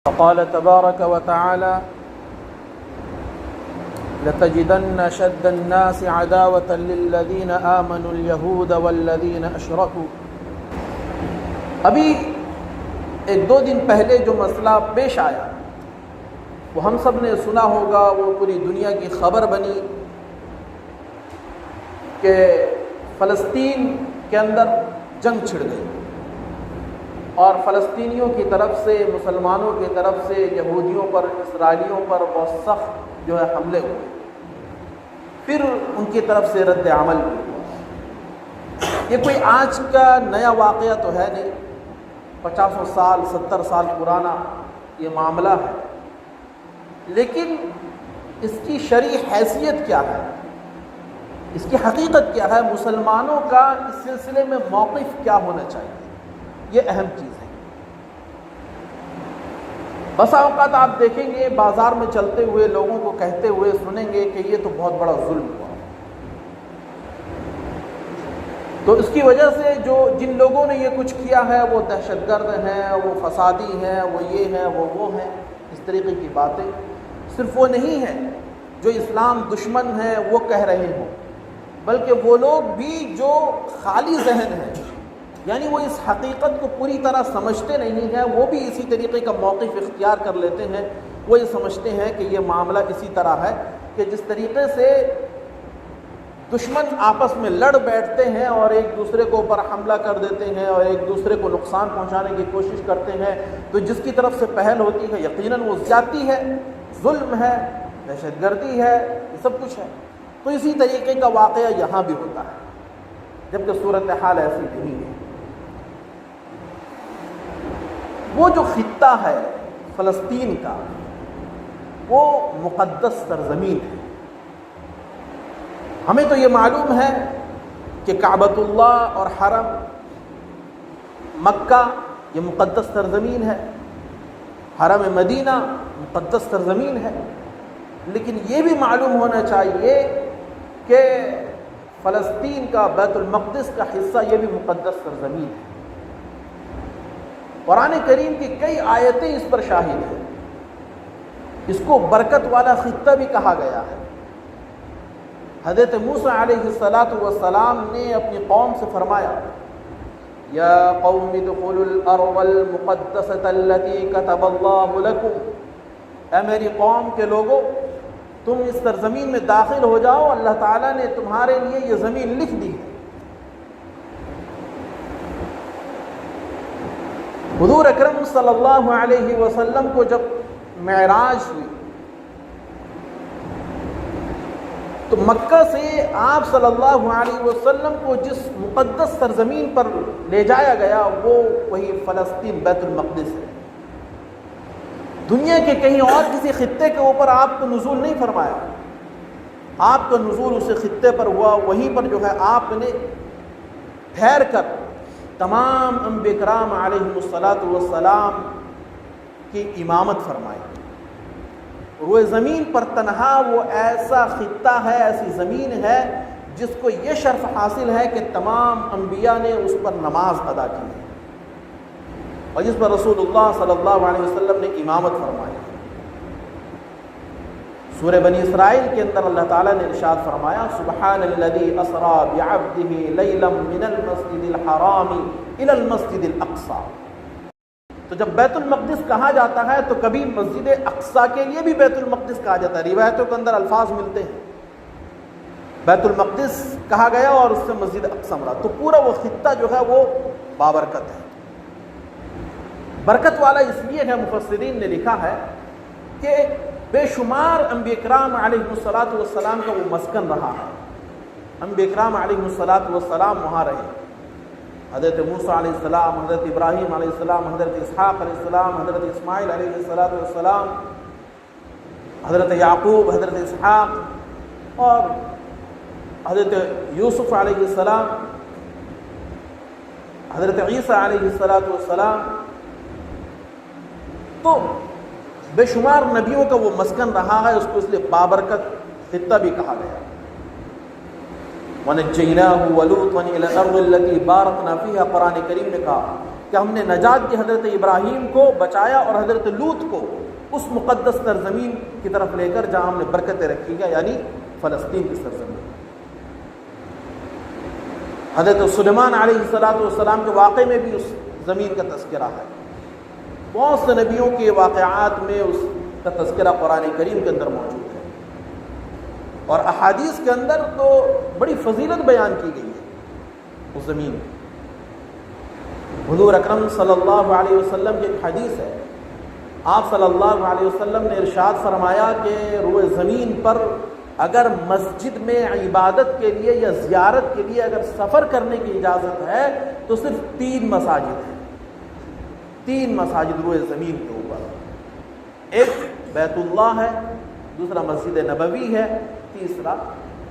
فقال تبارك وتعالى لتجدن أشد الناس عداوة للذين آمنوا اليهود والذين أشركوا۔ ابھی ایک دو دن پہلے جو مسئلہ پیش آیا وہ ہم سب نے سنا ہوگا، وہ پوری دنیا کی خبر بنی کہ فلسطین کے اندر جنگ چھڑ گئی اور فلسطینیوں کی طرف سے، مسلمانوں کی طرف سے یہودیوں پر، اسرائیلیوں پر بہت سخت حملے ہوئے، پھر ان کی طرف سے رد عمل بھی ہوا۔ یہ کوئی آج کا نیا واقعہ تو ہے نہیں، 50 سال 70 سال پرانا یہ معاملہ ہے، لیکن اس کی شرعی حیثیت کیا ہے، اس کی حقیقت کیا ہے، مسلمانوں کا اس سلسلے میں موقف کیا ہونا چاہیے، یہ اہم چیز ہے۔ بسا اوقات آپ دیکھیں گے بازار میں چلتے ہوئے لوگوں کو کہتے ہوئے سنیں گے کہ یہ تو بہت بڑا ظلم ہوا، تو اس کی وجہ سے جن لوگوں نے یہ کچھ کیا ہے وہ دہشت گرد ہیں، وہ فسادی ہیں، وہ یہ ہیں، وہ ہیں، اس طریقے کی باتیں صرف وہ نہیں ہیں جو اسلام دشمن ہیں وہ کہہ رہے ہوں، بلکہ وہ لوگ بھی جو خالی ذہن ہیں، یعنی وہ اس حقیقت کو پوری طرح سمجھتے نہیں ہیں، وہ بھی اسی طریقے کا موقف اختیار کر لیتے ہیں۔ وہ یہ سمجھتے ہیں کہ یہ معاملہ اسی طرح ہے کہ جس طریقے سے دشمن آپس میں لڑ بیٹھتے ہیں اور ایک دوسرے کو اوپر حملہ کر دیتے ہیں اور ایک دوسرے کو نقصان پہنچانے کی کوشش کرتے ہیں، تو جس کی طرف سے پہل ہوتی ہے یقیناً وہ زیادتی ہے، ظلم ہے، دہشت گردی ہے، یہ سب کچھ ہے۔ تو اسی طریقے کا واقعہ یہاں بھی ہوتا ہے، جبکہ صورتحال ایسی نہیں ہے۔ وہ جو خطہ ہے فلسطین کا، وہ مقدس سرزمین ہے۔ ہمیں تو یہ معلوم ہے کہ کعبۃ اللہ اور حرم مکہ یہ مقدس سرزمین ہے، حرم مدینہ مقدس سرزمین ہے، لیکن یہ بھی معلوم ہونا چاہیے کہ فلسطین کا بیت المقدس کا حصہ یہ بھی مقدس سرزمین ہے۔ قرآن کریم کی کئی آیتیں اس پر شاہد ہیں۔ اس کو برکت والا خطہ بھی کہا گیا ہے۔ حضرت موسیٰ علیہ السلام نے اپنی قوم سے فرمایا، یا قوم ادخلوا الارض المقدسۃ التي كتب اللہ لکم، اے میری قوم کے لوگو تم اس سرزمین میں داخل ہو جاؤ، اللہ تعالیٰ نے تمہارے لیے یہ زمین لکھ دی ہے۔ حضور اکرم صلی اللہ علیہ وسلم کو جب معراج ہوئی تو مکہ سے آپ صلی اللہ علیہ وسلم کو جس مقدس سرزمین پر لے جایا گیا وہ وہی فلسطین بیت المقدس ہے۔ دنیا کے کہیں اور کسی خطے کے اوپر آپ کو نزول نہیں فرمایا، آپ کا نزول اس خطے پر ہوا، وہیں پر آپ نے ٹھہر کر تمام انبیاء کرام علیہ السلام کی امامت فرمائی۔ اور وہ زمین پر تنہا وہ ایسا خطہ ہے، ایسی زمین ہے جس کو یہ شرف حاصل ہے کہ تمام انبیاء نے اس پر نماز ادا کی ہے اور جس پر رسول اللہ صلی اللہ علیہ وسلم نے امامت فرمائی۔ سورہ بنی اسرائیل کے اندر اللہ تعالیٰ نے ارشاد فرمایا، سبحان الذی اسری بعبدہ لیلا من المسجد الحرام الی المسجد الاقصی۔ تو جب بیت المقدس کہا جاتا ہے تو کبھی مسجد اقصی کے لیے بھی بیت المقدس کہا جاتا ہے، روایتوں کے اندر الفاظ ملتے ہیں، بیت المقدس کہا گیا اور اس سے مسجد اقصی مراد۔ تو پورا وہ خطہ وہ بابرکت ہے۔ برکت والا اس لیے ہے، مفسرین نے لکھا ہے کہ بے شمار انبیاء کرام علیہ السلام کا وہ مسکن رہا ہے، انبیاء کرام علیہ السلام وہاں رہے۔ حضرت موسیٰ علیہ السلام، حضرت ابراہیم علیہ السلام، حضرت اسحاق علیہ السلام، حضرت اسماعیل علیہ السلام، حضرت یعقوب، حضرت اسحاق اور حضرت یوسف علیہ السلام، حضرت عیسیٰ علیہ السلام، تو بے شمار نبیوں کا وہ مسکن رہا ہے، اس کو اس لیے بابرکت خطہ بھی کہا گیا۔ وَنَجَّيْنَاهُ وَلُوطًا إِلَى الْأَرْضِ الَّتِي بَارَكْنَا فِيهَا، قرآن کریم نے کہا کہ ہم نے نجات کی حضرت ابراہیم کو بچایا اور حضرت لوط کو اس مقدس سرزمین کی طرف لے کر جہاں ہم نے برکتیں رکھی ہیں، یعنی فلسطین کی سرزمین۔ حضرت سلیمان علیہ السلام کے واقعے میں بھی اس زمین کا تذکرہ ہے، بہت سے نبیوں کے واقعات میں اس کا تذکرہ قرآن کریم کے اندر موجود ہے، اور احادیث کے اندر تو بڑی فضیلت بیان کی گئی ہے اس زمین کی۔ حضور اکرم صلی اللہ علیہ وسلم کی ایک حدیث ہے، آپ صلی اللہ علیہ وسلم نے ارشاد فرمایا کہ روئے زمین پر اگر مسجد میں عبادت کے لیے یا زیارت کے لیے اگر سفر کرنے کی اجازت ہے تو صرف 3 مساجد ہیں، 3 مساجد روئے زمین کے اوپر، ایک بیت اللہ ہے، دوسرا مسجد نبوی ہے، تیسرا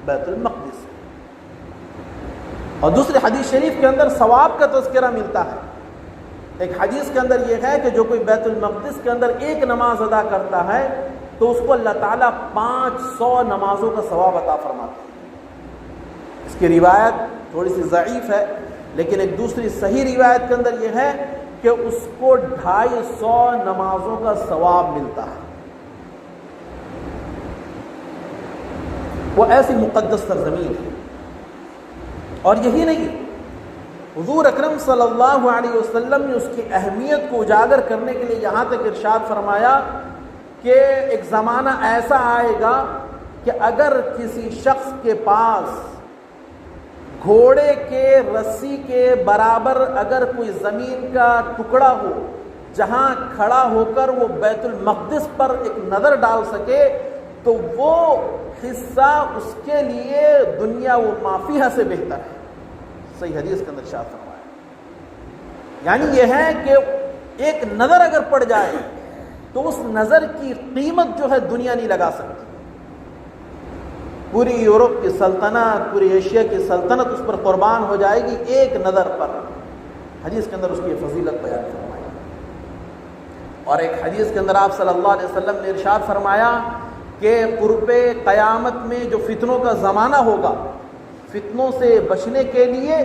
بیت المقدس ہے۔ اور دوسری حدیث شریف کے اندر ثواب کا تذکرہ ملتا ہے۔ ایک حدیث کے اندر یہ ہے کہ جو کوئی بیت المقدس کے اندر ایک نماز ادا کرتا ہے تو اس کو اللہ تعالیٰ 500 نمازوں کا ثواب عطا فرماتے ہیں۔ اس کی روایت تھوڑی سی ضعیف ہے، لیکن ایک دوسری صحیح روایت کے اندر یہ ہے کہ اس کو 250 نمازوں کا ثواب ملتا ہے۔ وہ ایسی مقدس سرزمین ہے۔ اور یہی نہیں، حضور اکرم صلی اللہ علیہ وسلم نے اس کی اہمیت کو اجاگر کرنے کے لیے یہاں تک ارشاد فرمایا کہ ایک زمانہ ایسا آئے گا کہ اگر کسی شخص کے پاس گھوڑے کے رسی کے برابر اگر کوئی زمین کا ٹکڑا ہو جہاں کھڑا ہو کر وہ بیت المقدس پر ایک نظر ڈال سکے تو وہ حصہ اس کے لیے دنیا و ما فیہا سے بہتر ہے۔ صحیح حدیث کے اندر ارشاد فرمایا، یعنی یہ ہے کہ ایک نظر اگر پڑ جائے تو اس نظر کی قیمت جو ہے دنیا نہیں لگا سکتی۔ پوری یورپ کی سلطنت، پوری ایشیا کی سلطنت اس پر قربان ہو جائے گی ایک نظر پر۔ حدیث کے اندر اس کی فضیلت بیان فرمائی۔ اور ایک حدیث کے اندر آپ صلی اللہ علیہ وسلم نے ارشاد فرمایا کہ قرب قیامت میں جو فتنوں کا زمانہ ہوگا، فتنوں سے بچنے کے لیے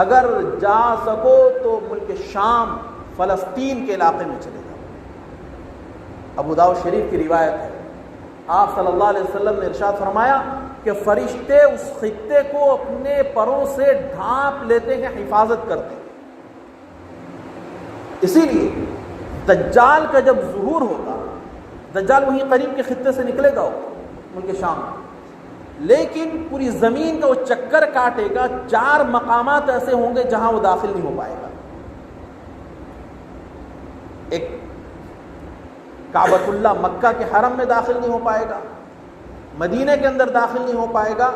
اگر جا سکو تو ملک شام فلسطین کے علاقے میں چلے جاؤ۔ ابو داؤد شریف کی روایت ہے، آپ صلی اللہ علیہ وسلم نے ارشاد فرمایا کہ فرشتے اس خطے کو اپنے پروں سے ڈھانپ لیتے ہیں، حفاظت کرتے ہیں۔ اسی لیے دجال کا جب ظہور ہوگا، دجال وہیں قریب کے خطے سے نکلے گا ملک شام میں، لیکن پوری زمین کا وہ چکر کاٹے گا۔ 4 مقامات ایسے ہوں گے جہاں وہ داخل نہیں ہو پائے گا۔ ایک کعبۃ اللہ مکہ کے حرم میں داخل نہیں ہو پائے گا، مدینہ کے اندر داخل نہیں ہو پائے گا،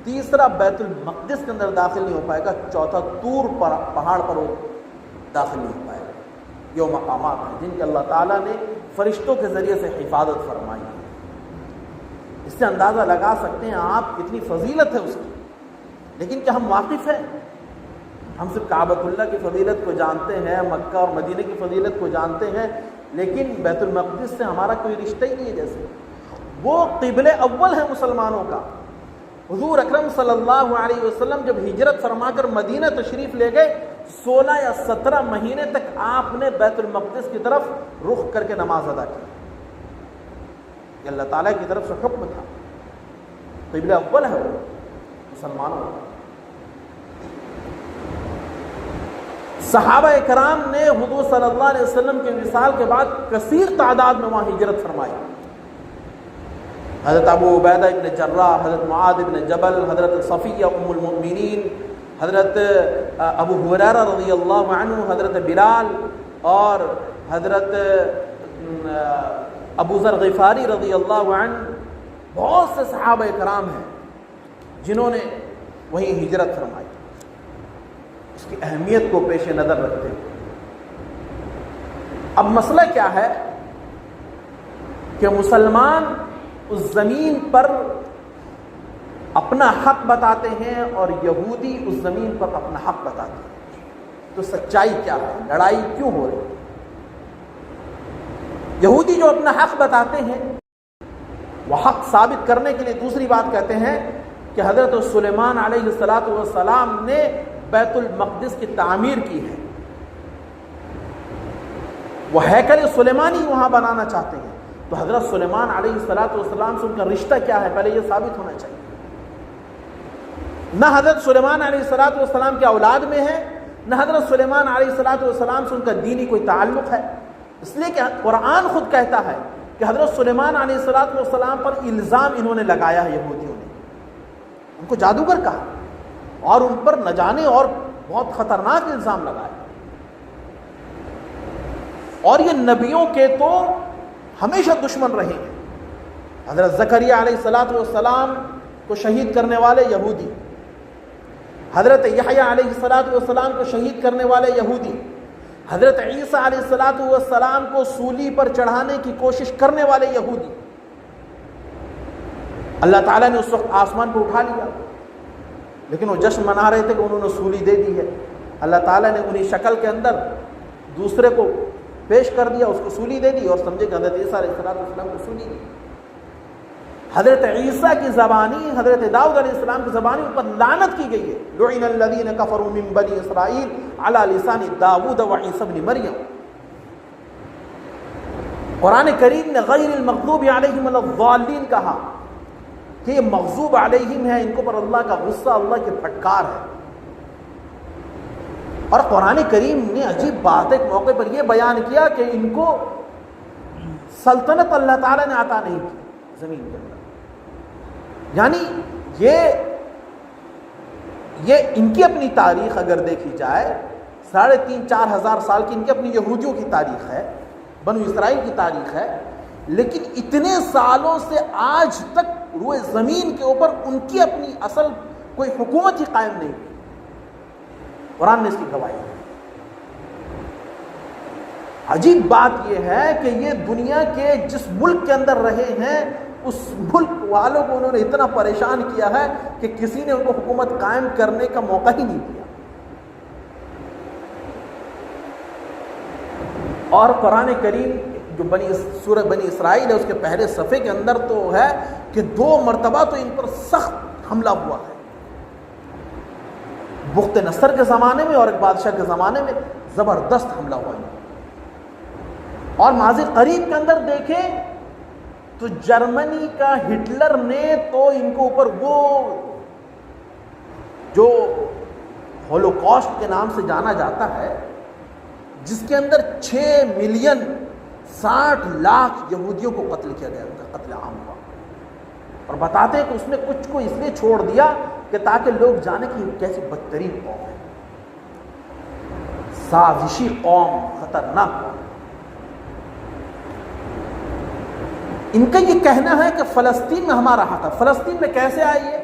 تیسرا بیت المقدس کے اندر داخل نہیں ہو پائے گا، چوتھا طور پر پہاڑ پر وہ داخل نہیں ہو پائے گا۔ یہ وہ مقامات ہیں جن کے اللہ تعالیٰ نے فرشتوں کے ذریعے سے حفاظت فرمائی ہے۔ اس سے اندازہ لگا سکتے ہیں آپ کتنی فضیلت ہے اس کی، لیکن کیا ہم واقف ہیں؟ ہم صرف کعبۃ اللہ کی فضیلت کو جانتے ہیں، مکہ اور مدینہ کی فضیلت کو جانتے ہیں، لیکن بیت المقدس سے ہمارا کوئی رشتہ ہی نہیں ہے۔ جیسے وہ قبلہ اول ہے مسلمانوں کا۔ حضور اکرم صلی اللہ علیہ وسلم جب ہجرت فرما کر مدینہ تشریف لے گئے، 16 یا 17 مہینے تک آپ نے بیت المقدس کی طرف رخ کر کے نماز ادا کی۔ یہ اللہ تعالیٰ کی طرف سے حکم تھا، قبلہ اول ہے وہ مسلمانوں کا۔ صحابہ کرام نے حضور صلی اللہ علیہ وسلم کے وصال کے بعد کثیر تعداد میں وہاں ہجرت فرمائی۔ حضرت ابو عبیدہ ابن جراح، حضرت معاذ ابن جبل، حضرت صفیہ ام المؤمنین، حضرت ابو ہریرہ رضی اللہ عنہ، حضرت بلال اور حضرت ابو ذر غفاری رضی اللہ عنہ، بہت سے صحابہ کرام ہیں جنہوں نے وہیں ہجرت فرمائی، اس کی اہمیت کو پیش نظر رکھتے ہیں۔ اب مسئلہ کیا ہے کہ مسلمان اس زمین پر اپنا حق بتاتے ہیں اور یہودی اس زمین پر اپنا حق بتاتے ہیں، تو سچائی کیا ہے؟ لڑائی کیوں ہو رہی ہے؟ یہودی جو اپنا حق بتاتے ہیں وہ حق ثابت کرنے کے لیے دوسری بات کہتے ہیں کہ حضرت سلیمان علیہ السلام نے بیت المقدس کی تعمیر کی ہے، وہ ہیکل سلیمانی وہاں بنانا چاہتے ہیں. تو حضرت سلیمان علیہ السلام سے ان کا رشتہ کیا ہے، پہلے یہ ثابت ہونا چاہیے. نہ حضرت سلیمان علیہ السلام کے اولاد میں ہے، نہ حضرت سلیمان علیہ السلام سے ان کا دینی کوئی تعلق ہے. اس لیے کہ قرآن خود کہتا ہے کہ حضرت سلیمان علیہ السلام پر الزام انہوں نے لگایا ہے، یہودیوں نے ان کو جادوگر کہا اور ان پر نہ جانے اور بہت خطرناک الزام لگائے. اور یہ نبیوں کے تو ہمیشہ دشمن رہے ہیں. حضرت زکریا علیہ السلام کو شہید کرنے والے یہودی، حضرت یحییٰ علیہ السلام کو شہید کرنے والے یہودی، حضرت عیسیٰ علیہ السلام کو سولی پر چڑھانے کی کوشش کرنے والے یہودی. اللہ تعالیٰ نے اس وقت آسمان پر اٹھا لیا، لیکن وہ جشن منا رہے تھے کہ انہوں نے سولی دے دی ہے. اللہ تعالیٰ نے انہی شکل کے اندر دوسرے کو پیش کر دیا، اس کو سولی دے دی اور سمجھے کہ حضرت عیسیٰ علیہ السلام کو سولی دی. حضرت عیسیٰ کی زبانی، حضرت داؤد علیہ السلام کی زبانی پر لعنت کی گئی ہے. لعن الذین کفروا من بنی اسرائیل علی لسان داؤد و عیسیٰ ابن مریم. قرآن کریم نے غیر المغضوب علیہم ولا الضالین کہا کہ یہ مغضوب علیہم ہے، ان کو پر اللہ کا غصہ، اللہ کی پھٹکار ہے. اور قرآن کریم نے عجیب بات ایک موقع پر یہ بیان کیا کہ ان کو سلطنت اللہ تعالیٰ نے عطا نہیں کی زمین کے اندر. یعنی یہ ان کی اپنی تاریخ اگر دیکھی جائے 3,500-4,000 سال کی ان کی اپنی یہودیوں کی تاریخ ہے، بنو اسرائیل کی تاریخ ہے، لیکن اتنے سالوں سے آج تک روئے زمین کے اوپر ان کی اپنی اصل کوئی حکومت ہی قائم نہیں. قرآن نے اس کی گواہی دی. عجیب بات یہ ہے کہ یہ دنیا کے جس ملک کے اندر رہے ہیں اس ملک والوں کو انہوں نے اتنا پریشان کیا ہے کہ کسی نے ان کو حکومت قائم کرنے کا موقع ہی نہیں دیا. اور قرآن کریم جو سورہ بنی اسرائیل ہے اس کے پہلے صفحے کے اندر تو ہے کہ 2 مرتبہ تو ان پر سخت حملہ ہوا ہے. بخت نصر کے زمانے میں اور ایک بادشاہ کے زمانے میں زبردست حملہ ہوا ہے. اور ماضی قریب کے اندر دیکھیں تو جرمنی کا ہٹلر نے تو ان کے اوپر وہ جو ہولوکاسٹ کے نام سے جانا جاتا ہے جس کے اندر 6 ملین 60 لاکھ یہودیوں کو قتل کیا گیا، ان کا قتل عام ہوا. اور بتاتے ہیں کہ اس نے کچھ کو اس لیے چھوڑ دیا کہ تاکہ لوگ جانے کہ یہ کیسی بدترین قوم ہے، سازشی قوم، خطرناک قوم. ان کا یہ کہنا ہے کہ فلسطین میں ہمارا حق ہے. فلسطین میں کیسے آئے یہ؟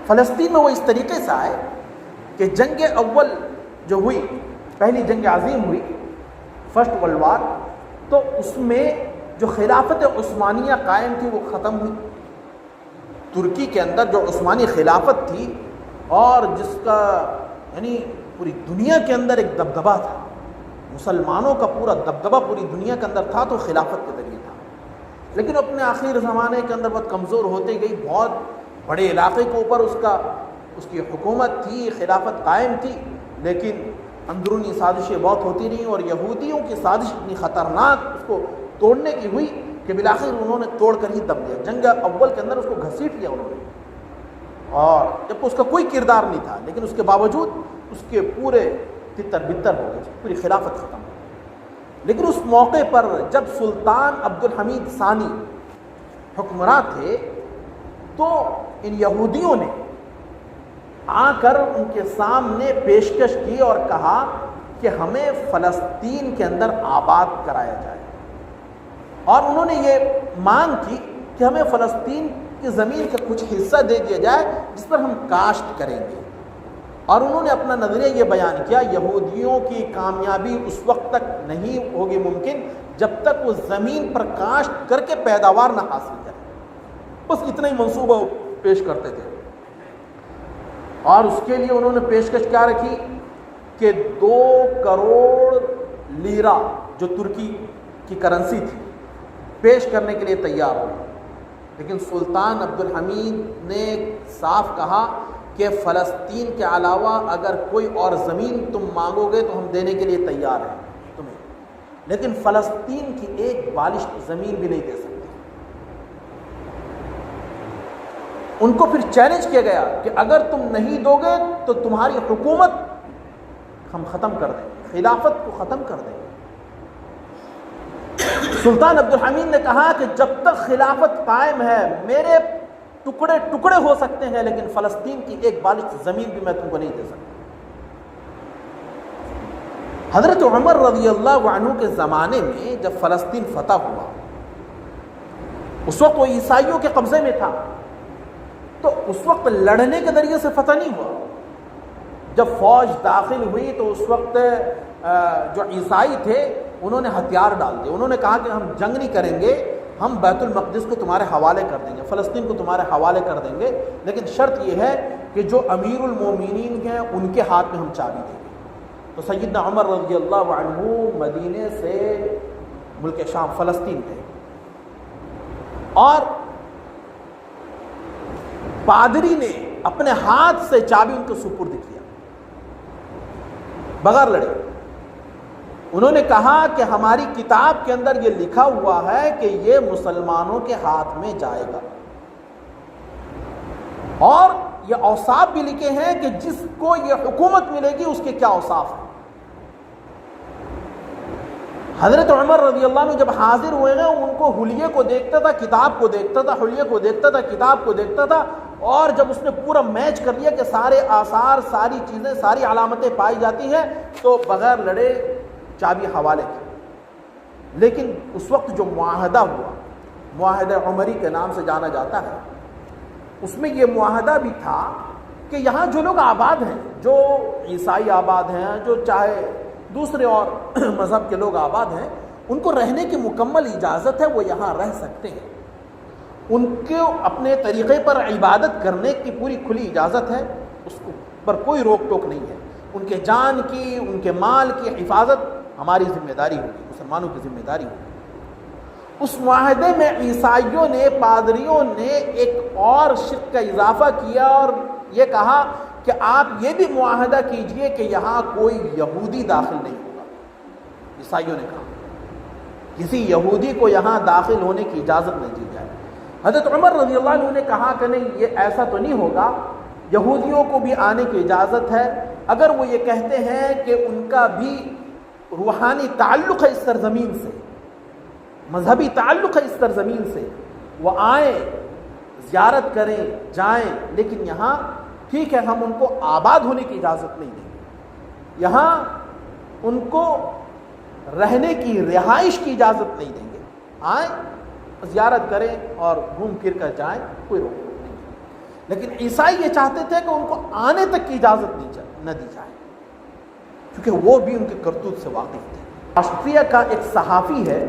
فلسطین میں وہ اس طریقے سے آئے کہ جنگ اول جو ہوئی، پہلی جنگ عظیم ہوئی، فرسٹ ورلڈ وار، تو اس میں جو خلافت عثمانیہ قائم تھی وہ ختم ہوئی. ترکی کے اندر جو عثمانی خلافت تھی اور جس کا یعنی پوری دنیا کے اندر ایک دبدبہ تھا، مسلمانوں کا پورا دبدبہ پوری دنیا کے اندر تھا، تو خلافت کے ذریعے تھا. لیکن اپنے آخر زمانے کے اندر بہت کمزور ہوتے گئی. بہت بڑے علاقے کے اوپر اس کی حکومت تھی، خلافت قائم تھی، لیکن اندرونی سازشیں بہت ہوتی رہیں اور یہودیوں کی سازش اتنی خطرناک اس کو توڑنے کی ہوئی کہ بالآخر انہوں نے توڑ کر ہی دم دیا. جنگ اول کے اندر اس کو گھسیٹ لیا انہوں نے، اور جب اس کا کوئی کردار نہیں تھا لیکن اس کے باوجود اس کے پورے تتر بتر ہو گئے، پوری خلافت ختم ہو. لیکن اس موقع پر جب سلطان عبد الحمید ثانی حکمراں تھے تو ان یہودیوں نے آ کر ان کے سامنے پیشکش کی اور کہا کہ ہمیں فلسطین کے اندر آباد کرایا جائے. اور انہوں نے یہ مانگ کی کہ ہمیں فلسطین کی زمین کا کچھ حصہ دے دیا جائے جس پر ہم کاشت کریں گے. اور انہوں نے اپنا نظریہ یہ بیان کیا، یہودیوں کی کامیابی اس وقت تک نہیں ہوگی ممکن جب تک وہ زمین پر کاشت کر کے پیداوار نہ حاصل کریں. بس اتنا ہی منصوبہ پیش کرتے تھے. اور اس کے لیے انہوں نے پیشکش کیا رکھی کہ 2 کروڑ لیرہ جو ترکی کی کرنسی تھی پیش کرنے کے لیے تیار ہوئے. لیکن سلطان عبد الحمید نے صاف کہا کہ فلسطین کے علاوہ اگر کوئی اور زمین تم مانگو گے تو ہم دینے کے لیے تیار ہیں، تم لیکن فلسطین کی ایک بالش زمین بھی نہیں دے سکتے۔ ان کو پھر چیلنج کیا گیا کہ اگر تم نہیں دو گے تو تمہاری حکومت ہم ختم کر دیں گے، خلافت کو ختم کر دیں گے۔ سلطان عبد الحمید نے کہا کہ جب تک خلافت قائم ہے میرے ٹکڑے ٹکڑے ہو سکتے ہیں، لیکن فلسطین کی ایک بالش زمین بھی میں تم کو نہیں دے سکتا۔ حضرت عمر رضی اللہ عنہ کے زمانے میں جب فلسطین فتح ہوا، اس وقت وہ عیسائیوں کے قبضے میں تھا، تو اس وقت لڑنے کے ذریعے سے فتح نہیں ہوا۔ جب فوج داخل ہوئی تو اس وقت جو عیسائی تھے انہوں نے ہتھیار ڈال دیے، انہوں نے کہا کہ ہم جنگ نہیں کریں گے، ہم بیت المقدس کو تمہارے حوالے کر دیں گے، فلسطین کو تمہارے حوالے کر دیں گے، لیکن شرط یہ ہے کہ جو امیر المومنین ہیں ان کے ہاتھ میں ہم چابی دیں گے۔ تو سیدنا عمر رضی اللہ عنہ مدینے سے ملک شام فلسطین گئے، اور پادری نے اپنے ہاتھ سے چابی ان کو سپرد کیا بغیر لڑے۔ انہوں نے کہا کہ ہماری کتاب کے اندر یہ لکھا ہوا ہے کہ یہ مسلمانوں کے ہاتھ میں جائے گا، اور یہ اوصاف بھی لکھے ہیں کہ جس کو یہ حکومت ملے گی اس کے کیا اوصاف ہیں۔ حضرت عمر رضی اللہ عنہ جب حاضر ہوئے ہیں ان کو حلیے کو دیکھتا تھا، کتاب کو دیکھتا تھا، حلیے کو دیکھتا تھا، کتاب کو دیکھتا تھا، اور جب اس نے پورا میچ کر لیا کہ سارے آثار، ساری چیزیں، ساری علامتیں پائی جاتی ہیں، تو بغیر لڑے چابی حوالے کی۔ لیکن اس وقت جو معاہدہ ہوا، معاہدہ عمری کے نام سے جانا جاتا ہے، اس میں یہ معاہدہ بھی تھا کہ یہاں جو لوگ آباد ہیں، جو عیسائی آباد ہیں، جو چاہے دوسرے اور مذہب کے لوگ آباد ہیں، ان کو رہنے کی مکمل اجازت ہے، وہ یہاں رہ سکتے ہیں، ان کو اپنے طریقے پر عبادت کرنے کی پوری کھلی اجازت ہے، اس پر کوئی روک ٹوک نہیں ہے۔ ان کے جان کی، ان کے مال کی حفاظت ہماری ذمہ داری ہوگی، مسلمانوں کی ذمہ داری ہوگی۔ اس معاہدے میں عیسائیوں نے، پادریوں نے ایک اور شرط کا اضافہ کیا اور یہ کہا کہ آپ یہ بھی معاہدہ کیجئے کہ یہاں کوئی یہودی داخل نہیں ہوگا۔ عیسائیوں نے کہا کسی یہودی کو یہاں داخل ہونے کی اجازت نہیں دی جائے۔ حضرت عمر رضی اللہ عنہ نے کہا کہ نہیں، یہ ایسا تو نہیں ہوگا، یہودیوں کو بھی آنے کی اجازت ہے، اگر وہ یہ کہتے ہیں کہ ان کا بھی روحانی تعلق ہے اس سرزمین سے، مذہبی تعلق ہے اس سرزمین سے، وہ آئیں، زیارت کریں، جائیں، لیکن یہاں ٹھیک ہے ہم ان کو آباد ہونے کی اجازت نہیں دیں گے، یہاں ان کو رہنے کی، رہائش کی اجازت نہیں دیں گے، آئیں، زیارت کریں اور گھوم پھر کر جائیں، کوئی روک ٹوک نہیں۔ لیکن عیسائی یہ چاہتے تھے کہ ان کو آنے تک کی اجازت نہ دی جائے، کیونکہ وہ بھی ان کے کرتوت سے واقف تھے۔ آسٹریا کا ایک صحافی ہے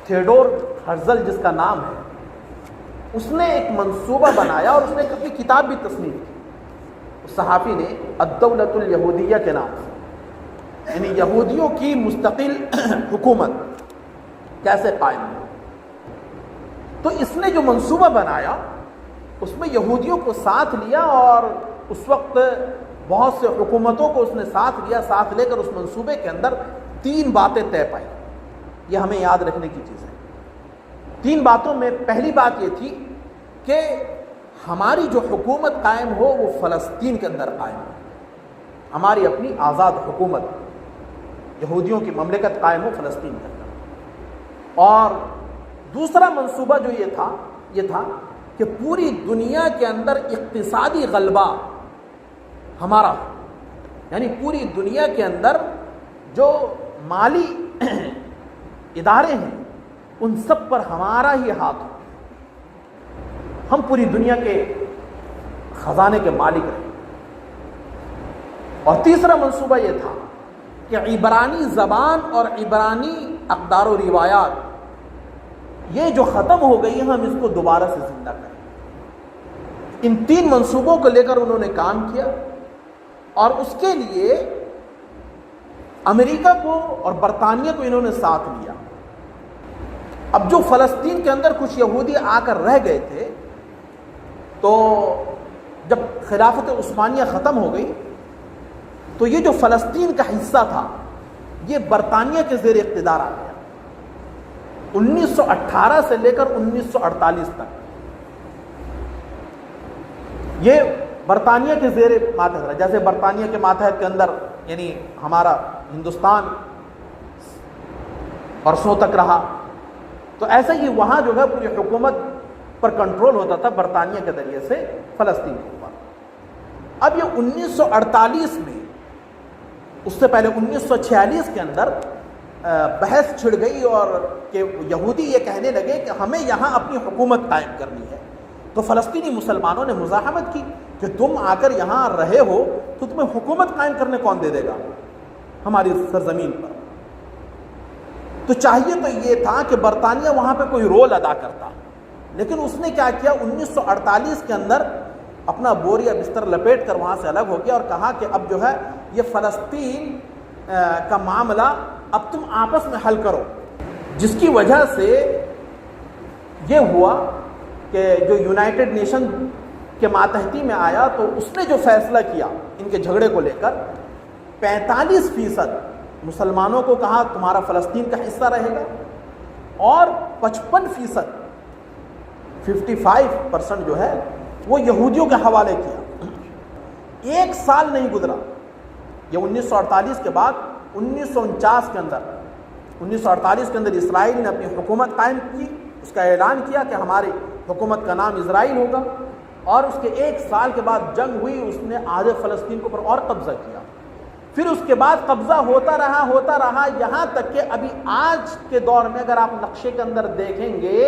تھیوڈور ہرزل جس کا نام ہے، اس نے ایک منصوبہ بنایا اور اس نے اپنی کتاب بھی تصنیف کی۔ اس صحافی نے الدولۃ الیہودیہ کے نام سے، یعنی یہودیوں کی مستقل حکومت کیسے قائم ہو، تو اس نے جو منصوبہ بنایا اس میں یہودیوں کو ساتھ لیا، اور اس وقت بہت سے حکومتوں کو اس نے ساتھ لیا، ساتھ لے کر اس منصوبے کے اندر 3 باتیں طے پائی۔ یہ ہمیں یاد رکھنے کی چیز ہے۔ 3 باتوں میں پہلی بات یہ تھی کہ ہماری جو حکومت قائم ہو وہ فلسطین کے اندر قائم ہو، ہماری اپنی آزاد حکومت، یہودیوں کی مملکت قائم ہو فلسطین کے اندر۔ اور دوسرا منصوبہ جو یہ تھا کہ پوری دنیا کے اندر اقتصادی غلبہ ہمارا ہو، یعنی پوری دنیا کے اندر جو مالی ادارے ہیں ان سب پر ہمارا ہی ہاتھ ہو، ہم پوری دنیا کے خزانے کے مالک رہیں۔ اور تیسرا منصوبہ یہ تھا کہ عبرانی زبان اور عبرانی اقدار و روایات یہ جو ختم ہو گئی ہم اس کو دوبارہ سے زندہ کریں۔ ان 3 منصوبوں کو لے کر انہوں نے کام کیا، اور اس کے لیے امریکہ کو اور برطانیہ کو انہوں نے ساتھ لیا۔ اب جو فلسطین کے اندر کچھ یہودی آ کر رہ گئے تھے، تو جب خلافت عثمانیہ ختم ہو گئی تو یہ جو فلسطین کا حصہ تھا یہ برطانیہ کے زیر اقتدار آ گیا 1918 سے لے کر 1948 تک. یہ برطانیہ کے زیر ماتحت رہا. جیسے برطانیہ کے ماتحت کے اندر یعنی ہمارا ہندوستان برسوں تک رہا, تو ایسا ہی وہاں جو ہے پوری حکومت پر کنٹرول ہوتا تھا برطانیہ کے ذریعے سے فلسطین کے اوپر. اب یہ 1948 میں, اس سے پہلے 1946 کے اندر بحث چھڑ گئی اور کہ یہودی یہ کہنے لگے کہ ہمیں یہاں اپنی حکومت قائم کرنی ہے. تو فلسطینی مسلمانوں نے مزاحمت کی کہ تم آ کر یہاں رہے ہو تو تمہیں حکومت قائم کرنے کون دے دے گا ہماری سرزمین پر. تو چاہیے تو یہ تھا کہ برطانیہ وہاں پہ کوئی رول ادا کرتا, لیکن اس نے کیا کیا 1948 کے اندر اپنا بوریا بستر لپیٹ کر وہاں سے الگ ہو گیا اور کہا کہ اب جو ہے یہ فلسطین کا معاملہ اب تم آپس میں حل کرو. جس کی وجہ سے یہ ہوا کہ جو یونائٹڈ نیشن کے ماتحتی میں آیا تو اس نے جو فیصلہ کیا ان کے جھگڑے کو لے کر 45% مسلمانوں کو کہا تمہارا فلسطین کا حصہ رہے گا اور 55% 55% جو ہے وہ یہودیوں کے حوالے کیا. ایک سال نہیں گزرا, یہ 1948 کے بعد 1949 کے اندر 1948 کے اندر اسرائیل نے اپنی حکومت قائم کی, اس کا اعلان کیا کہ ہماری حکومت کا نام اسرائیل ہوگا, اور اس کے ایک سال کے بعد جنگ ہوئی, اس نے آدھے فلسطین کے اوپر اور قبضہ کیا. پھر اس کے بعد قبضہ ہوتا رہا یہاں تک کہ ابھی آج کے دور میں اگر آپ نقشے کے اندر دیکھیں گے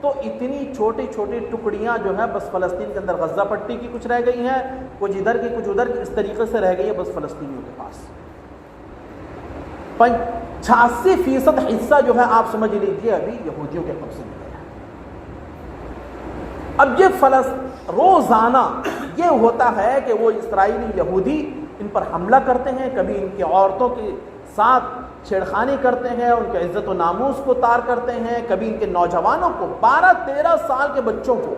تو اتنی چھوٹی چھوٹی ٹکڑیاں جو ہے بس فلسطین کے اندر غزہ پٹی کی کچھ رہ گئی ہیں, کچھ ادھر کی کچھ ادھر کی, اس طریقے سے رہ گئی ہے بس فلسطینیوں کے پاس. 86% حصہ جو ہے آپ سمجھ لیجئے ابھی یہودیوں کے قبضے میں ہے. اب یہ روزانہ یہ ہوتا ہے کہ وہ اسرائیلی یہودی ان پر حملہ کرتے ہیں, کبھی ان کی عورتوں کے ساتھ چھیڑخانی کرتے ہیں, ان کے عزت و ناموس کو تار کرتے ہیں, کبھی ان کے نوجوانوں کو 12-13 سال کے بچوں کو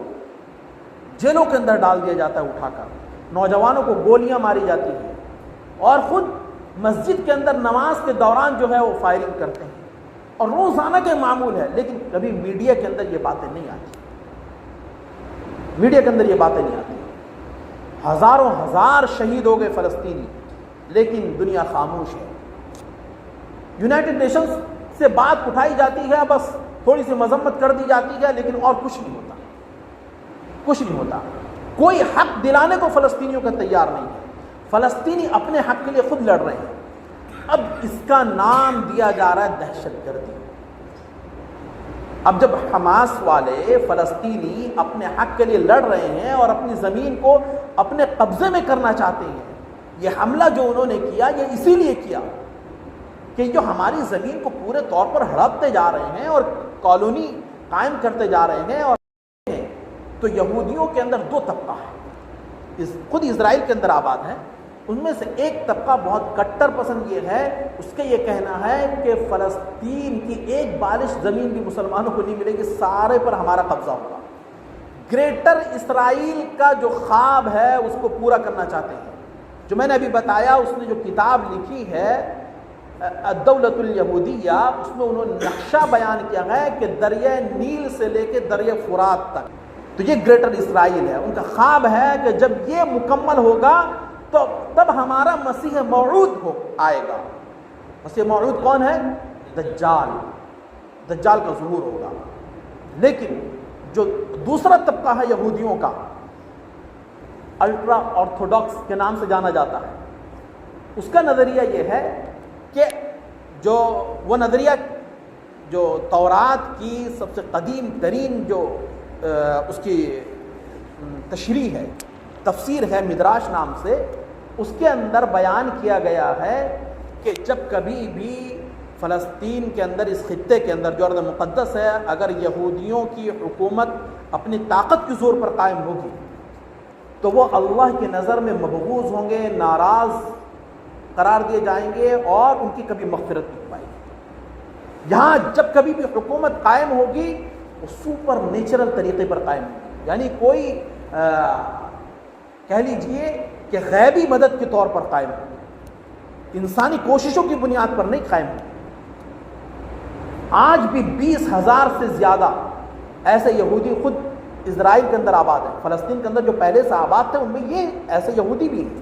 جیلوں کے اندر ڈال دیا جاتا ہے اٹھا کر, نوجوانوں کو گولیاں ماری جاتی ہیں, اور خود مسجد کے اندر نماز کے دوران جو ہے وہ فائرنگ کرتے ہیں, اور روزانہ کے معمول ہے. لیکن کبھی میڈیا کے اندر یہ باتیں نہیں آتی, میڈیا کے اندر یہ باتیں نہیں آتی. ہزاروں ہزار شہید ہو گئے فلسطینی, لیکن دنیا خاموش ہے. یونائٹڈ نیشنز سے بات اٹھائی جاتی ہے, بس تھوڑی سی مذمت کر دی جاتی ہے, لیکن اور کچھ نہیں ہوتا, کچھ نہیں ہوتا. کوئی حق دلانے کو فلسطینیوں کا تیار نہیں ہے. فلسطینی اپنے حق کے لیے خود لڑ رہے ہیں. اب اس کا نام دیا جا رہا ہے دہشت گردی. اب جب حماس والے فلسطینی اپنے حق کے لیے لڑ رہے ہیں اور اپنی زمین کو اپنے قبضے میں کرنا چاہتے ہیں, یہ حملہ جو انہوں نے کیا یہ اسی لیے کیا کہ جو ہماری زمین کو پورے طور پر ہڑپتے جا رہے ہیں اور کالونی قائم کرتے جا رہے ہیں. اور تو یہودیوں کے اندر دو طبقہ ہے, خود اسرائیل کے اندر آباد ہیں. ان میں سے ایک طبقہ بہت کٹر پسند یہ ہے, اس کا یہ کہنا ہے کہ فلسطین کی ایک بالش زمین بھی مسلمانوں کو نہیں ملے گی, سارے پر ہمارا قبضہ ہوگا. گریٹر اسرائیل کا جو خواب ہے اس کو پورا کرنا چاہتے ہیں. جو میں نے ابھی بتایا, اس نے جو کتاب لکھی ہے الدولۃ الیہودیہ, اس میں انہوں نے نقشہ بیان کیا ہے کہ دریائے نیل سے لے کے دریائے فرات تک, تو یہ گریٹر اسرائیل ہے. ان کا خواب ہے کہ جب یہ مکمل ہوگا تو تب ہمارا مسیح موعود آئے گا. مسیح موعود کون ہے؟ دجال. دجال کا ظہور ہوگا. لیکن جو دوسرا طبقہ ہے یہودیوں کا, الٹرا آرتھوڈاکس کے نام سے جانا جاتا ہے, اس کا نظریہ یہ ہے کہ جو وہ نظریہ جو تورات کی سب سے قدیم ترین جو اس کی تشریح ہے, تفسیر ہے مدراش نام سے, اس کے اندر بیان کیا گیا ہے کہ جب کبھی بھی فلسطین کے اندر, اس خطے کے اندر جو ارض مقدس ہے, اگر یہودیوں کی حکومت اپنی طاقت کے زور پر قائم ہوگی تو وہ اللہ کی نظر میں مبغوض ہوں گے, ناراض قرار دیے جائیں گے, اور ان کی کبھی مغفرت نہیں پائے گی. یہاں جب کبھی بھی حکومت قائم ہوگی وہ سپر نیچرل طریقے پر قائم ہوگی, یعنی کوئی کہہ لیجئے کہ غیبی مدد کے طور پر قائم ہوگی. انسانی کوششوں کی بنیاد پر نہیں قائم ہوئی۔ آج بھی 20,000 سے زیادہ ایسے یہودی خود اسرائیل کے اندر آباد ہیں، فلسطین کے اندر جو پہلے سے آباد تھے ان میں یہ ایسے یہودی بھی ہیں،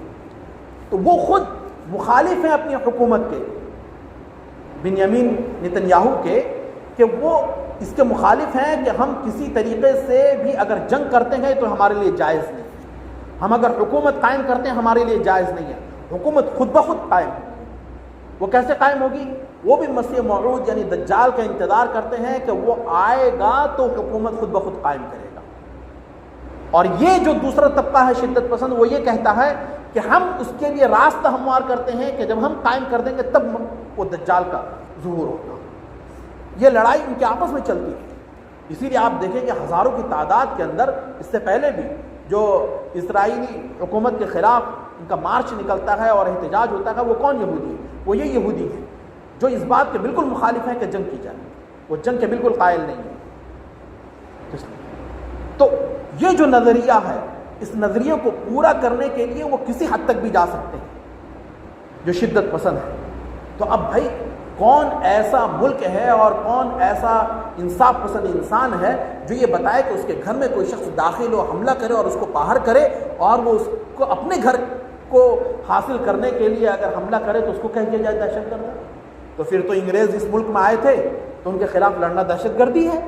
تو وہ خود مخالف ہیں اپنی حکومت کے، بنیامین نتنیاہو کے، کہ وہ اس کے مخالف ہیں کہ ہم کسی طریقے سے بھی اگر جنگ کرتے ہیں تو ہمارے لیے جائز نہیں ہے، ہم اگر حکومت قائم کرتے ہیں ہمارے لیے جائز نہیں ہے، حکومت خود بخود قائم ہے۔ وہ کیسے قائم ہوگی؟ وہ بھی مسیح موعود یعنی دجال کا انتظار کرتے ہیں کہ وہ آئے گا تو حکومت خود بخود قائم کرے گا۔ اور یہ جو دوسرا طبقہ ہے شدت پسند، وہ یہ کہتا ہے کہ ہم اس کے لیے راستہ ہموار کرتے ہیں کہ جب ہم قائم کر دیں گے تب وہ دجال کا ظہور ہوگا۔ یہ لڑائی ان کے آپس میں چلتی ہے، اسی لیے آپ دیکھیں کہ ہزاروں کی تعداد کے اندر اس سے پہلے بھی جو اسرائیلی حکومت کے خلاف ان کا مارچ نکلتا ہے اور احتجاج ہوتا ہے، وہ کون یہودی ہے؟ وہ یہ یہودی ہیں جو اس بات کے بالکل مخالف ہیں کہ جنگ کی جائے، وہ جنگ کے بالکل قائل نہیں ہیں۔ تو یہ جو نظریہ ہے، اس نظریے کو پورا کرنے کے لیے وہ کسی حد تک بھی جا سکتے ہیں جو شدت پسند ہے۔ تو اب بھائی کون ایسا ملک ہے اور کون ایسا انصاف پسند انسان ہے جو یہ بتائے کہ اس کے گھر میں کوئی شخص داخل ہو، حملہ کرے اور اس کو باہر کرے، اور وہ اس کو اپنے گھر کو حاصل کرنے کے لیے اگر حملہ کرے تو اس کو کہہ دیا جائے دہشت گرد؟ تو پھر تو انگریز اس ملک میں آئے تھے تو ان کے خلاف لڑنا دہشت گردی ہے،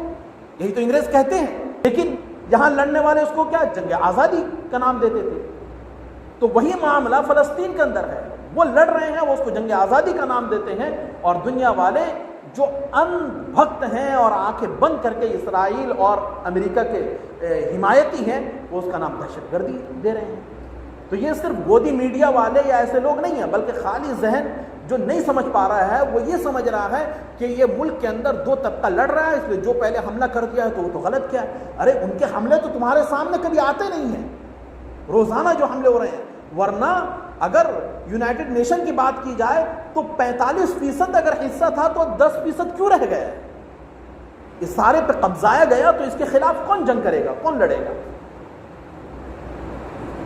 یہی تو انگریز کہتے ہیں، لیکن یہاں لڑنے والے اس کو کیا جنگ آزادی کا نام دیتے تھے۔ تو وہی معاملہ فلسطین کے اندر ہے، وہ لڑ رہے ہیں، وہ اس کو جنگ آزادی کا نام دیتے ہیں، اور دنیا والے جو ان بھکت ہیں اور آنکھیں بند کر کے اسرائیل اور امریکہ کے حمایتی ہیں، وہ اس کا نام دہشت گردی دے رہے ہیں۔ تو یہ صرف گودی میڈیا والے یا ایسے لوگ نہیں ہیں، بلکہ خالی ذہن جو نہیں سمجھ پا رہا ہے وہ یہ سمجھ رہا ہے کہ یہ ملک کے اندر دو طبقہ لڑ رہا ہے، اس لیے جو پہلے حملہ کر دیا ہے تو وہ تو غلط کیا ہے۔ ارے ان کے حملے تو تمہارے سامنے کبھی آتے نہیں ہیں، روزانہ جو حملے ہو رہے ہیں، ورنہ اگر یونائٹڈ نیشن کی بات کی جائے تو 45% اگر حصہ تھا تو 10% کیوں رہ گیا؟ اس سارے پہ قبضایا گیا تو اس کے خلاف کون جنگ کرے گا، کون لڑے گا؟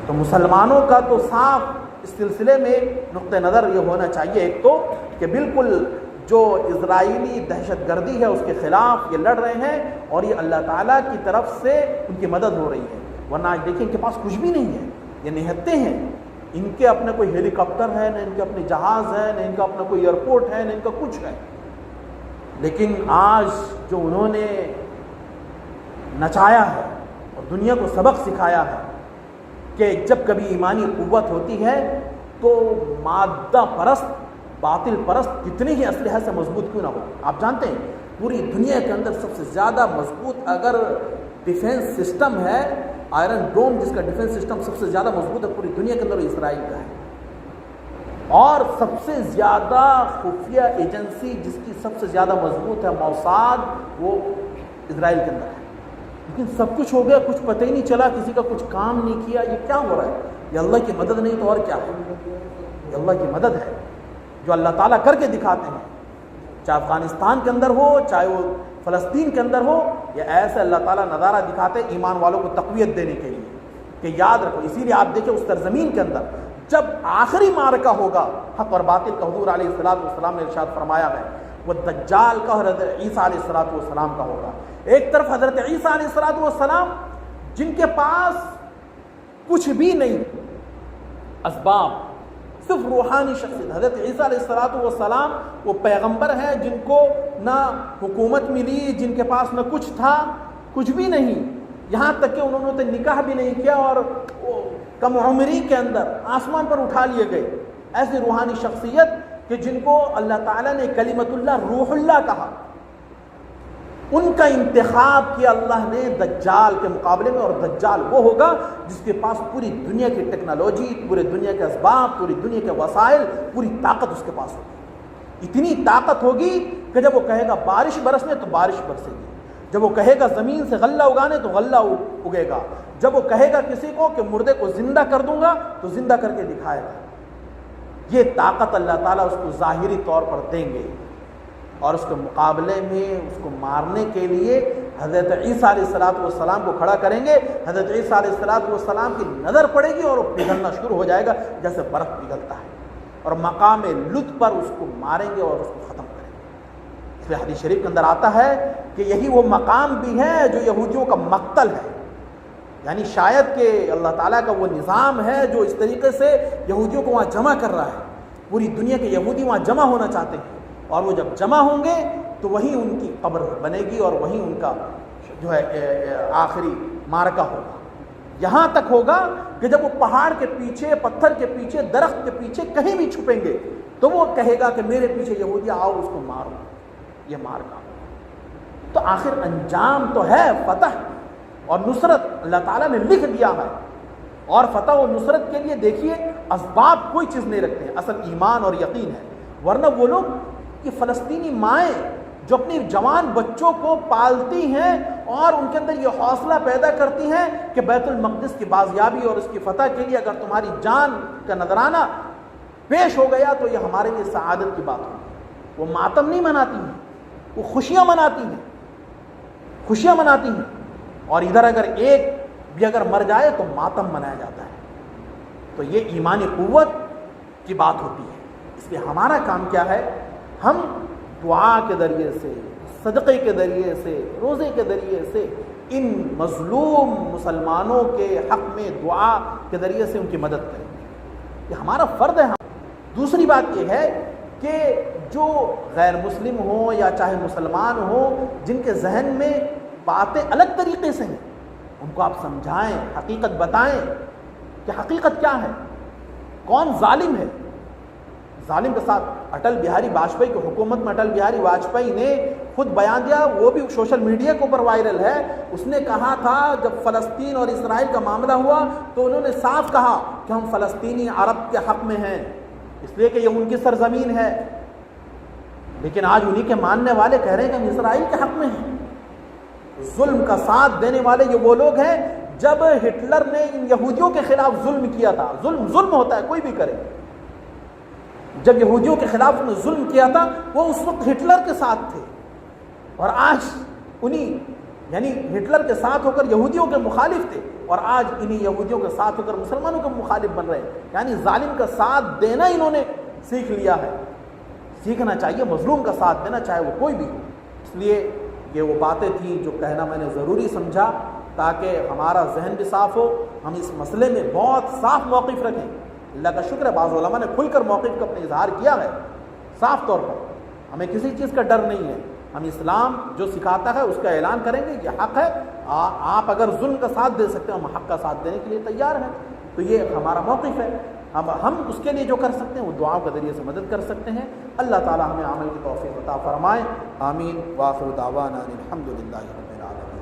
تو مسلمانوں کا تو صاف اس سلسلے میں نقطہ نظر یہ ہونا چاہیے، ایک تو کہ بالکل جو اسرائیلی دہشت گردی ہے اس کے خلاف یہ لڑ رہے ہیں، اور یہ اللہ تعالیٰ کی طرف سے ان کی مدد ہو رہی ہے، ورنہ آج دیکھیں ان کے پاس کچھ بھی نہیں ہے، یہ نہتے ہیں، ان کے اپنا کوئی ہیلی کاپٹر ہے، نہ ان کے اپنے جہاز ہے، نہ ان کا اپنا کوئی ایئرپورٹ ہے، نہ ان کا کچھ ہے، لیکن آج جو انہوں نے نچایا ہے اور دنیا کو سبق سکھایا ہے کہ جب کبھی ایمانی قوت ہوتی ہے تو مادہ پرست، باطل پرست کتنے ہی اسلحہ سے مضبوط کیوں نہ ہو۔ آپ جانتے ہیں پوری دنیا کے اندر سب سے زیادہ مضبوط اگر ڈیفنس سسٹم ہے، آئرن ڈوم جس کا ڈیفنس سسٹم سب سے زیادہ مضبوط ہے پوری دنیا کے اندر، وہ اسرائیل کا ہے، اور سب سے زیادہ خفیہ ایجنسی جس کی سب سے زیادہ مضبوط ہے موساد، وہ اسرائیل کے اندر ہے۔ لیکن سب کچھ ہو گیا، کچھ پتہ ہی نہیں چلا، کسی کا کچھ کام نہیں کیا، یہ کیا ہو رہا ہے؟ یہ اللہ کی مدد نہیں تو اور کیا ہے؟ یہ اللہ کی مدد ہے جو اللہ تعالیٰ کر کے دکھاتے ہیں، چاہے افغانستان کے اندر ہو، چاہے وہ فلسطین کے اندر ہو، یہ ایسے اللہ تعالیٰ نظارہ دکھاتے ہیں ایمان والوں کو تقویت دینے کے لیے کہ یاد رکھو۔ اسی لیے آپ دیکھیں اس سرزمین کے اندر جب آخری معرکہ ہوگا حق اور باطل کا، حضور علیہ السلام نے ارشاد فرمایا ہے وہ دجال کا اور حضرت عیسیٰ علیہ السلام کا ہوگا۔ ایک طرف حضرت عیسیٰ علیہ السلام جن کے پاس کچھ بھی نہیں اسباب، صرف روحانی شخصیت، حضرت عیسیٰ علیہ السلام وہ پیغمبر ہیں جن کو نہ حکومت ملی، جن کے پاس نہ کچھ تھا، کچھ بھی نہیں، یہاں تک کہ انہوں نے نکاح بھی نہیں کیا اور کم عمری کے اندر آسمان پر اٹھا لیے گئے۔ ایسی روحانی شخصیت کہ جن کو اللہ تعالیٰ نے کلمت اللہ روح اللہ کہا، ان کا انتخاب کیا اللہ نے دجال کے مقابلے میں، اور دجال وہ ہوگا جس کے پاس پوری دنیا کی ٹیکنالوجی، پورے دنیا کے اسباب، پوری دنیا کے وسائل، پوری طاقت اس کے پاس ہوگی۔ اتنی طاقت ہوگی کہ جب وہ کہے گا بارش برسنے تو بارش برسے گی، جب وہ کہے گا زمین سے غلہ اگانے تو غلہ اگے گا، جب وہ کہے گا کسی کو کہ مردے کو زندہ کر دوں گا تو زندہ کر کے دکھائے گا۔ یہ طاقت اللہ تعالیٰ اس کو ظاہری طور پر دیں گے، اور اس کے مقابلے میں اس کو مارنے کے لیے حضرت عیسیٰ علیہ السلام کو کھڑا کریں گے۔ حضرت عیسیٰ علیہ السلام کی نظر پڑے گی اور وہ پگھلنا شروع ہو جائے گا جیسے برف پگھلتا ہے۔ اور مقام لطف پر اس کو ماریں گے اور اس کو ختم کریں گے۔ اس لیے حدیث شریف کے اندر آتا ہے کہ یہی وہ مقام بھی ہے جو یہودیوں کا مقتل ہے، یعنی شاید کہ اللہ تعالیٰ کا وہ نظام ہے جو اس طریقے سے یہودیوں کو وہاں جمع کر رہا ہے، پوری دنیا کے یہودی وہاں جمع ہونا چاہتے ہیں، اور وہ جب جمع ہوں گے تو وہیں ان کی قبر بنے گی اور وہیں ان کا جو ہے آخری معرکہ ہوگا۔ یہاں تک ہوگا کہ جب وہ پہاڑ کے پیچھے، پتھر کے پیچھے، درخت کے پیچھے کہیں بھی چھپیں گے تو وہ کہے گا کہ میرے پیچھے یہودی آؤ اس کو مارو، یہ معرکہ۔ تو آخر انجام تو ہے فتح اور نصرت، اللہ تعالیٰ نے لکھ دیا ہے، اور فتح و نصرت کے لیے دیکھیے اسباب کوئی چیز نہیں رکھتے ہیں، اصل ایمان اور یقین ہے۔ ورنہ وہ لوگ، یہ فلسطینی مائیں جو اپنی جوان بچوں کو پالتی ہیں اور ان کے اندر یہ حوصلہ پیدا کرتی ہیں کہ بیت المقدس کی بازیابی اور اس کی فتح کے لیے اگر تمہاری جان کا نذرانہ پیش ہو گیا تو یہ ہمارے لیے سعادت کی بات ہوگی۔ وہ ماتم نہیں مناتی ہیں، وہ خوشیاں مناتی ہیں، خوشیاں مناتی ہیں، اور ادھر اگر ایک بھی اگر مر جائے تو ماتم منایا جاتا ہے۔ تو یہ ایمانی قوت کی بات ہوتی ہے۔ اس لیے ہمارا کام کیا ہے؟ ہم دعا کے ذریعے سے، صدقے کے ذریعے سے، روزے کے ذریعے سے ان مظلوم مسلمانوں کے حق میں دعا کے ذریعے سے ان کی مدد کریں، یہ ہمارا فرض ہے۔ دوسری بات یہ ہے کہ جو غیر مسلم ہوں یا چاہے مسلمان ہوں، جن کے ذہن میں باتیں الگ طریقے سے ہیں، ان کو آپ سمجھائیں، حقیقت بتائیں کہ حقیقت کیا ہے، کون ظالم ہے۔ ظالم کے ساتھ اٹل بہاری واجپئی کی حکومت میں اٹل بہاری واجپئی نے خود بیان دیا، وہ بھی سوشل میڈیا کے اوپر وائرل ہے۔ اس نے کہا تھا جب فلسطین اور اسرائیل کا معاملہ ہوا تو انہوں نے صاف کہا کہ ہم فلسطینی عرب کے حق میں ہیں، اس لیے کہ یہ ان کی سرزمین ہے۔ لیکن آج انہی کے ماننے والے کہہ رہے ہیں کہ ہم اسرائیل کے حق میں ہیں۔ ظلم کا ساتھ دینے والے یہ وہ لوگ ہیں، جب ہٹلر نے ان یہودیوں کے خلاف ظلم کیا تھا، ظلم ہوتا ہے کوئی بھی کرے، جب یہودیوں کے خلاف انہوں نے ظلم کیا تھا وہ اس وقت ہٹلر کے ساتھ تھے، اور آج انہی یعنی ہٹلر کے ساتھ ہو کر یہودیوں کے مخالف تھے، اور آج انہی یہودیوں کے ساتھ ہو کر مسلمانوں کے مخالف بن رہے ہیں۔ یعنی ظالم کا ساتھ دینا انہوں نے سیکھ لیا ہے۔ سیکھنا چاہیے مظلوم کا ساتھ دینا، چاہے وہ کوئی بھی ہو۔ اس لیے یہ وہ باتیں تھیں جو کہنا میں نے ضروری سمجھا تاکہ ہمارا ذہن بھی صاف ہو، ہم اس مسئلے میں بہت صاف موقف رکھیں۔ اللہ کا شکر ہے بعض علماء نے کھل کر موقف کا اپنے اظہار کیا ہے صاف طور پر، ہمیں کسی چیز کا ڈر نہیں ہے، ہم اسلام جو سکھاتا ہے اس کا اعلان کریں گے، یہ حق ہے، آپ اگر ظلم کا ساتھ دے سکتے ہیں ہم حق کا ساتھ دینے کے لیے تیار ہیں، تو یہ ہمارا موقف ہے۔ اب ہم اس کے لیے جو کر سکتے ہیں وہ دعاؤں کے ذریعے سے مدد کر سکتے ہیں۔ اللہ تعالی ہمیں عمل کی توفیق عطا فرمائے، آمین۔ وآخر دعوانا الحمد للہ رب العالمین۔